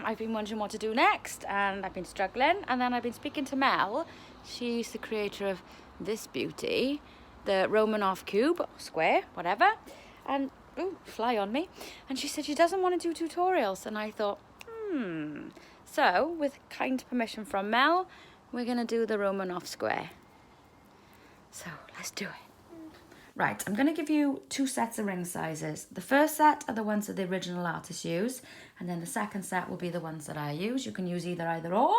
I've been wondering what to do next, and I've been struggling, and then I've been speaking to Mel. She's the creator of this beauty, the Romanov cube, or square, whatever, and ooh, fly on me. And she said she doesn't want to do tutorials, and I thought, So with kind permission from Mel, we're gonna do the Romanov square. So let's do it. Right, I'm going to give you 2 sets of ring sizes. The first set are the ones that the original artists use, and then the second set will be the ones that I use. You can use either or.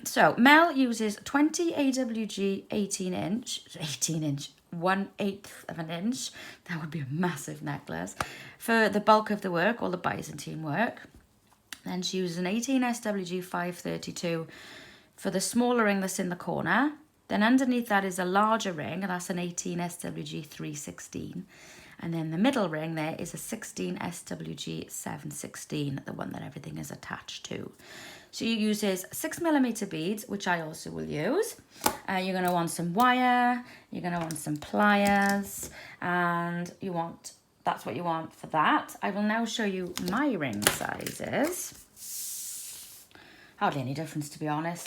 So Mel uses 20 AWG 18 inch, 1/8 of an inch. That would be a massive necklace for the bulk of the work, all the Byzantine work. Then she uses an 18 SWG 532 for the smaller ring that's in the corner. Then underneath that is a larger ring, and that's an 18 SWG 316. And then the middle ring there is a 16 SWG 716, the one that everything is attached to. She uses 6mm beads, which I also will use. You're going to want some wire, you're going to want some pliers, and that's what you want for that. I will now show you my ring sizes. Hardly any difference, to be honest.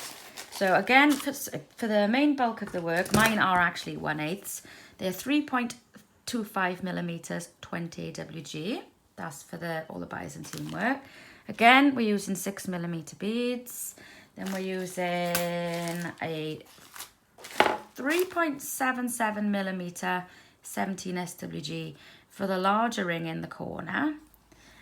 So again, for the main bulk of the work, mine are actually 1/8. They're 3.25mm 20 AWG. That's for all the Byzantine work. Again, we're using 6mm beads. Then we're using a 3.77mm 17 SWG for the larger ring in the corner.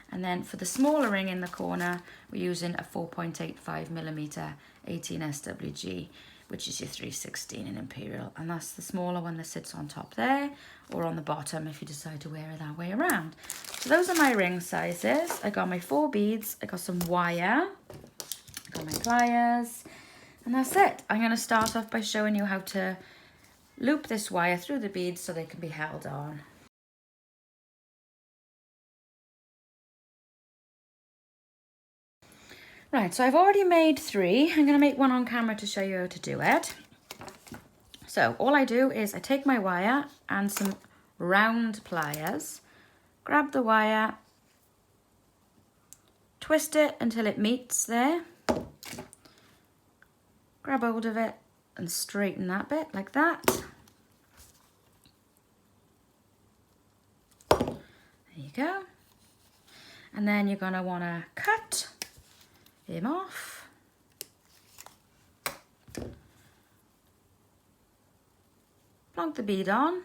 And then for the smaller ring in the corner, we're using a 4.85mm 18 SWG, which is your 316 in Imperial. And that's the smaller one that sits on top there, or on the bottom if you decide to wear it that way around. So those are my ring sizes. I got my 4 beads, I got some wire, I got my pliers, and that's it. I'm going to start off by showing you how to loop this wire through the beads so they can be held on. Right, so I've already made 3. I'm going to make one on camera to show you how to do it. So all I do is I take my wire and some round pliers, grab the wire, twist it until it meets there, grab hold of it and straighten that bit like that. There you go. And then you're going to want to cut him off. Plonk the bead on,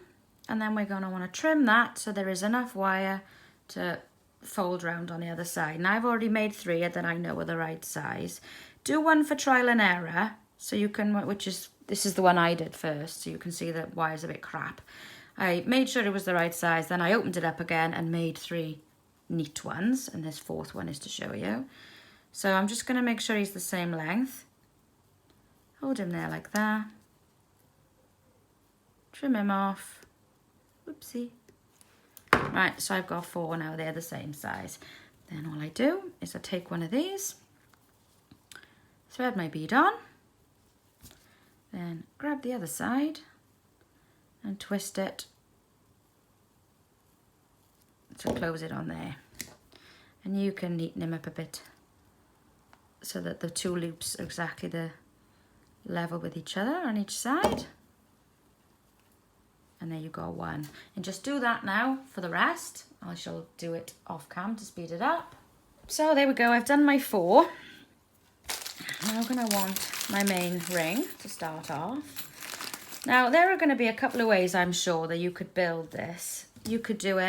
and then we're going to want to trim that so there is enough wire to fold round on the other side. Now I've already made 3 that I know are the right size. Do one for trial and error, so you can, this is the one I did first, so you can see that wire's a bit crap. I made sure it was the right size, then I opened it up again and made 3 neat ones, and this 4th one is to show you. So I'm just going to make sure he's the same length. Hold him there like that. Trim him off. Whoopsie. Right, so I've got 4 now, they're the same size. Then all I do is I take one of these, thread my bead on, then grab the other side and twist it to close it on there. And you can neaten him up a bit so that the 2 loops are exactly the level with each other on each side. And there you go, 1. And just do that now for the rest. I shall do it off cam to speed it up. So there we go, I've done my 4. Now I'm going to want my main ring to start off. Now there are going to be a couple of ways, I'm sure, that you could build this. You could do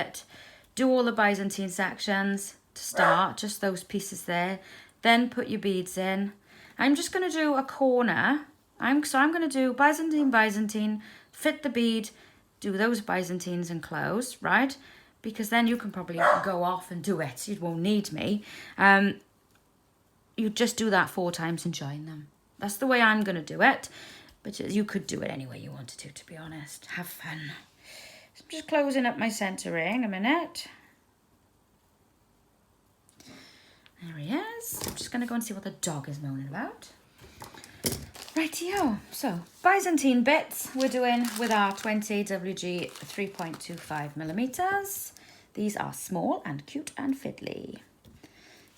all the Byzantine sections to start, just those pieces there. Then put your beads in. I'm just going to do a corner. I'm going to do Byzantine, fit the bead, do those Byzantines and close, right? Because then you can probably go off and do it. You won't need me. You just do that 4 times and join them. That's the way I'm going to do it. But you could do it any way you wanted to be honest. Have fun. So I'm just closing up my centre ring a minute. There he is. I'm just going to go and see what the dog is moaning about. Rightio. So, Byzantine bits we're doing with our 20 WG 3.25mm. These are small and cute and fiddly.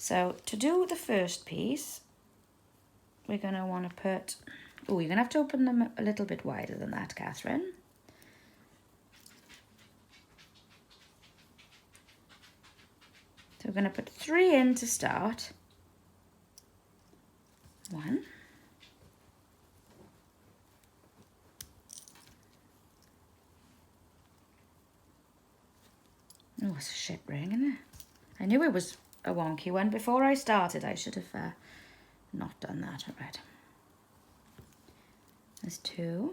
So to do the first piece, we're going to want to put, oh, you're going to have to open them a little bit wider than that, Catherine. So we're going to put 3 in to start. 1. Oh, it's a shit ring, isn't it? I knew it was a wonky one before I started. I should have not done that. All right. There's 2.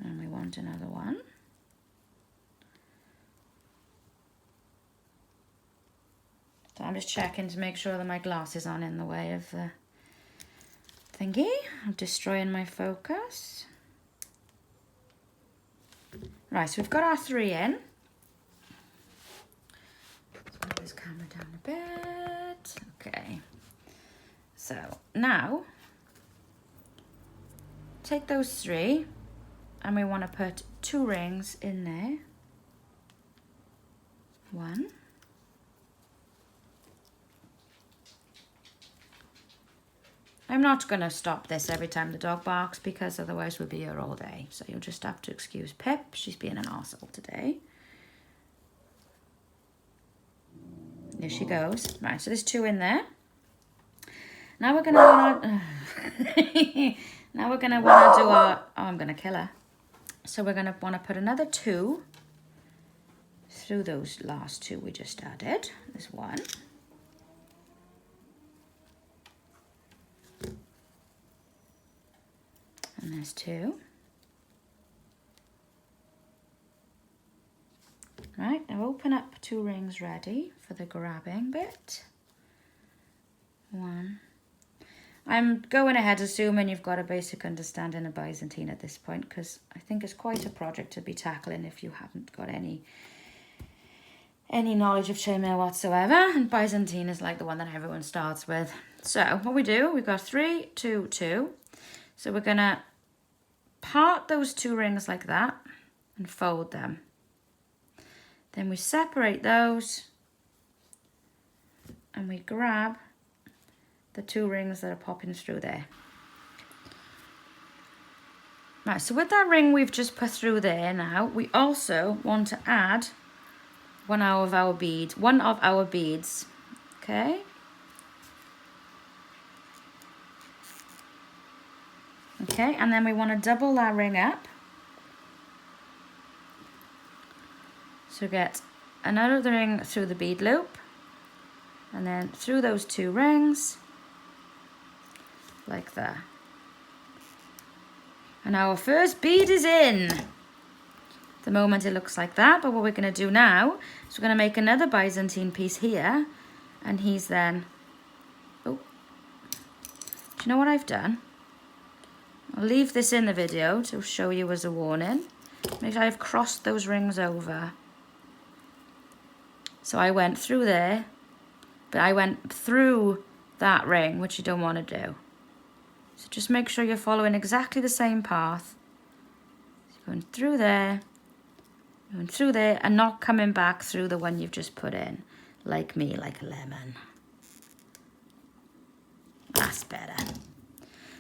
And we want another one. So I'm just checking to make sure that my glasses aren't in the way of the thingy. I'm destroying my focus. Right, so we've got our 3 in. Let's put this camera down a bit. Okay. So now, take those 3 and we want to put 2 rings in there. 1. I'm not going to stop this every time the dog barks because otherwise we'll be here all day. So you'll just have to excuse Pip. She's being an arsehole today. There she goes. Right, so there's 2 in there. Now we're going to want to... now we're going to want to do our... Oh, I'm going to kill her. So we're going to want to put another 2 through those last 2 we just added. There's 1. And there's 2. Right, now open up 2 rings ready for the grabbing bit. 1. I'm going ahead assuming you've got a basic understanding of Byzantine at this point because I think it's quite a project to be tackling if you haven't got any knowledge of chainmail whatsoever. And Byzantine is like the one that everyone starts with. So what we do, we've got 3, 2, 2. So we're going to part those 2 rings like that and fold them. Then we separate those and we grab the 2 rings that are popping through there. Right, so with that ring we've just put through there now, we also want to add one of our beads, okay? Okay, and then we want to double that ring up. So get another ring through the bead loop and then through those 2 rings like that. And our first bead is in. At the moment it looks like that, but what we're going to do now is we're going to make another Byzantine piece here, and he's then, oh, do you know what I've done? I'll leave this in the video to show you as a warning. Make sure I've crossed those rings over. So I went through there, but I went through that ring, which you don't want to do. So just make sure you're following exactly the same path. So going through there, and not coming back through the one you've just put in, like me, like a lemon. That's better.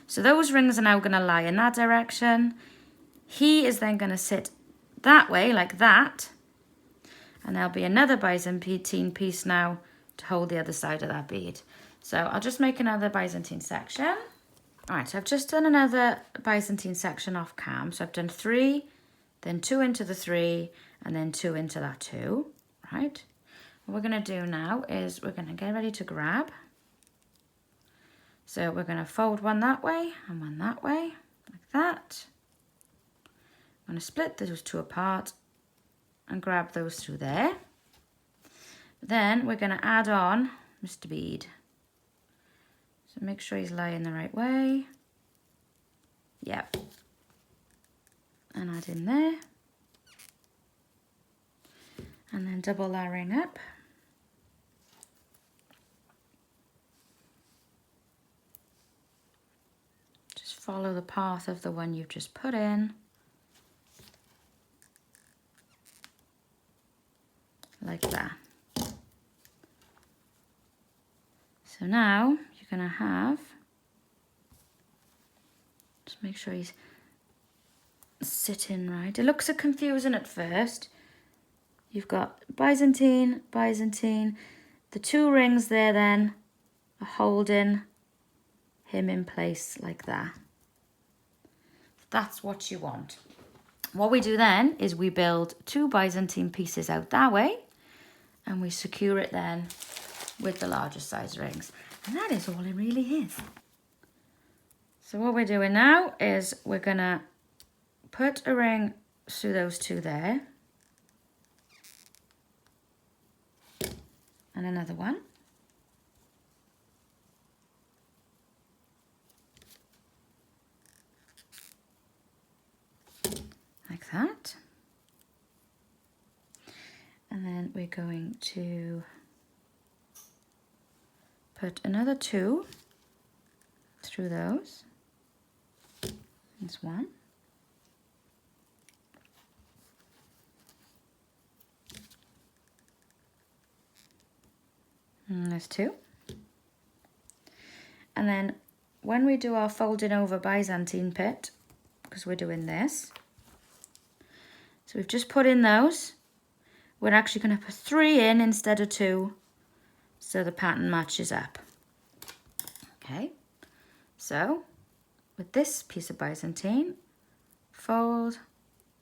So those rings are now going to lie in that direction. He is then going to sit that way, like that. And there'll be another Byzantine piece now to hold the other side of that bead. So I'll just make another Byzantine section. All right, so I've just done another Byzantine section off cam. So I've done 3, then 2 into the 3, and then 2 into that 2, right? What we're going to do now is we're going to get ready to grab. So we're going to fold one that way and one that way, like that. I'm going to split those 2 apart and grab those through there. Then we're going to add on Mr. Bead. So make sure he's lying the right way. Yep. And add in there. And then double that ring up. Just follow the path of the one you've just put in. like that. So now you're going to have, just make sure he's sitting right. It looks a confusing at first. You've got Byzantine, Byzantine. The two rings there then are holding him in place like that. That's what you want. What we do then is we build two Byzantine pieces out that way, and we secure it then with the larger size rings. And that is all it really is. So what we're doing now is we're gonna put a ring through those two there. And another one. Like that. And then we're going to put another two through those. There's one. And there's two. And then when we do our folding over Byzantine bit, because we're doing this, so we've just put in those, we're actually going to put 3 in instead of 2, so the pattern matches up. Okay, so with this piece of Byzantine, fold,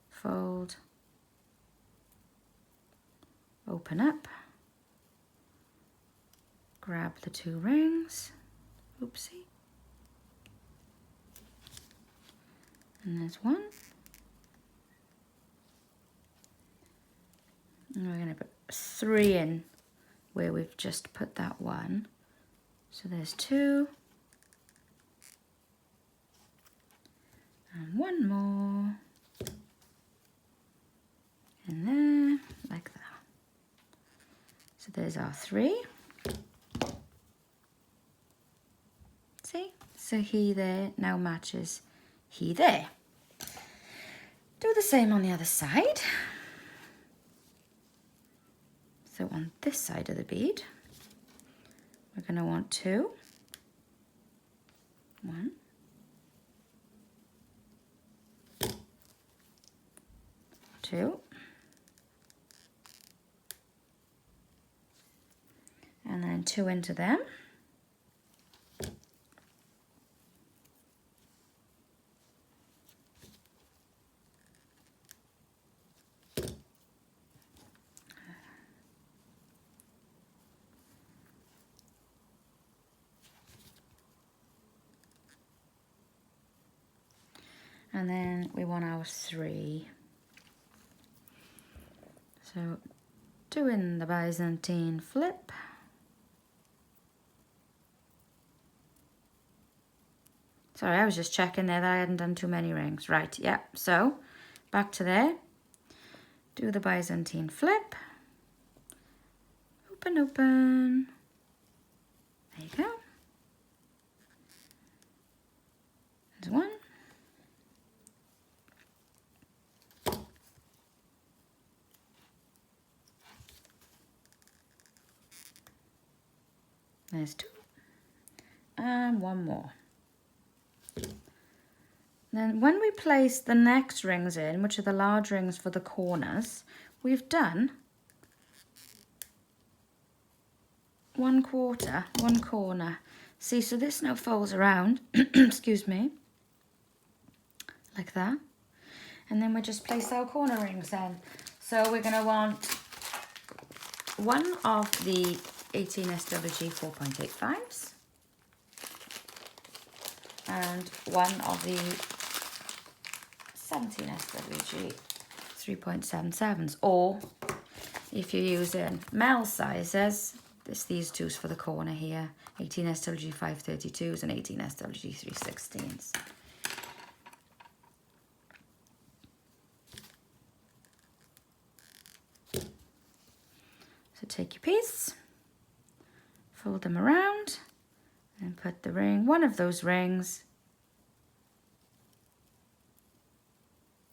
fold, open up, grab the 2 rings, oopsie, and there's one, and we're going to put 3 in where we've just put that 1, so there's 2, and 1 more in there, like that. So there's our 3. See? So he there now matches he there. Do the same on the other side. So on this side of the bead, we're going to want 2. 1. 2. And then 2 into them. And then we want our 3. So doing the Byzantine flip. Sorry, I was just checking there that I hadn't done too many rings. Right, yeah, so back to there. Do the Byzantine flip. Open, open. There you go. There's 1. There's 2. And 1 more. Then when we place the next rings in, which are the large rings for the corners, we've done 1/4, 1 corner. See, so this now folds around, excuse me, like that. And then we just place our corner rings in. So we're going to want 1 of the 18 SWG 4.85s and 1 of the 17 SWG 3.77s, or if you're using Mel sizes, there's these 2s for the corner here, 18 SWG 532s and 18 SWG 316s. So take your piece, fold them around, and put the ring, one of those rings.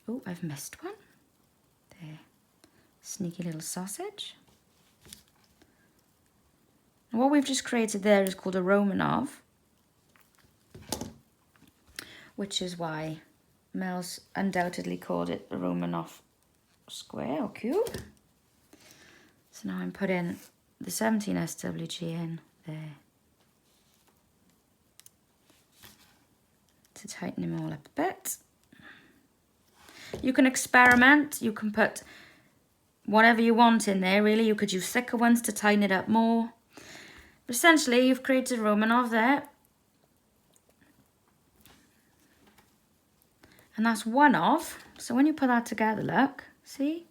Oh, I've missed one. There. Sneaky little sausage. And what we've just created there is called a Romanov, which is why Mel's undoubtedly called it a Romanov square or cube. So now I'm putting the 17 SWG in there to tighten them all up a bit. You can experiment, you can put whatever you want in there really. You could use thicker ones to tighten it up more. But essentially you've created a Romanov there. And that's one of, so when you put that together, look, see?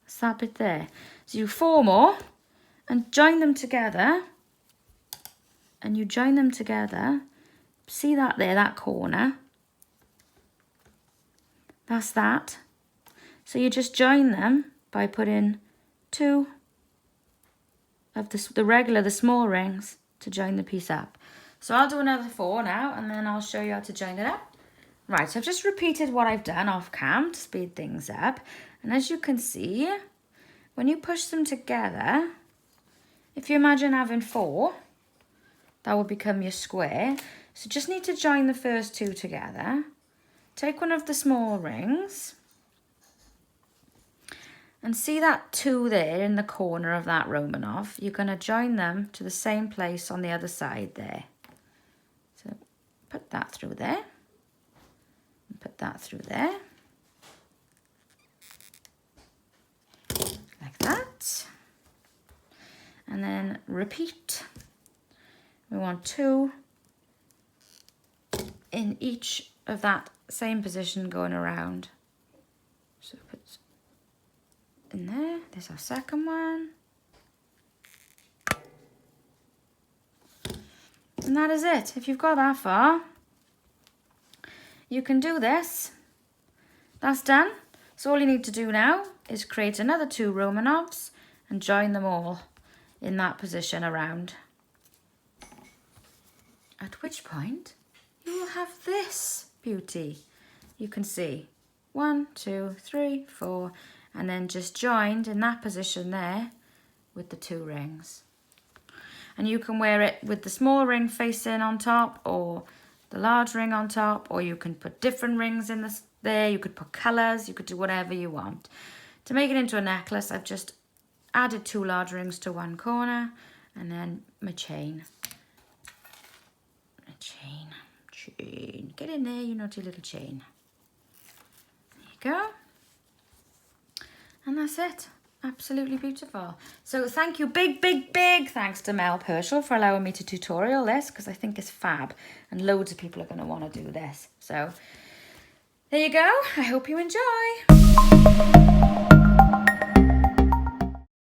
That's that bit there. So you 4 more and join them together. And you join them together. See that there, that corner? That's that. So you just join them by putting 2 of the small rings to join the piece up. So I'll do another 4 now and then I'll show you how to join it up. Right, so I've just repeated what I've done off cam to speed things up. And as you can see, when you push them together, if you imagine having 4, that will become your square. So just need to join the first 2 together. Take one of the small rings. And see that 2 there in the corner of that Romanov? You're going to join them to the same place on the other side there. So put that through there. And put that through there. Like that. And then repeat. We want 2 in each of that same position going around. So put in there, there's our second one. And that is it. If you've got that far, you can do this. That's done. So all you need to do now is create another 2 Romanovs and join them all in that position around. At which point you will have this beauty. You can see 1, 2, 3, 4, and then just joined in that position there with the 2 rings. And you can wear it with the small ring facing on top or the large ring on top, or you can put different rings in there. You could put colours, you could do whatever you want. To make it into a necklace, I've just added 2 large rings to one corner and then my chain. Chain. Get in there, you naughty little chain. There you go. And that's it. Absolutely beautiful. So thank you, big thanks to Mel Pershall for allowing me to tutorial this, because I think it's fab and loads of people are going to want to do this. So there you go. I hope you enjoy.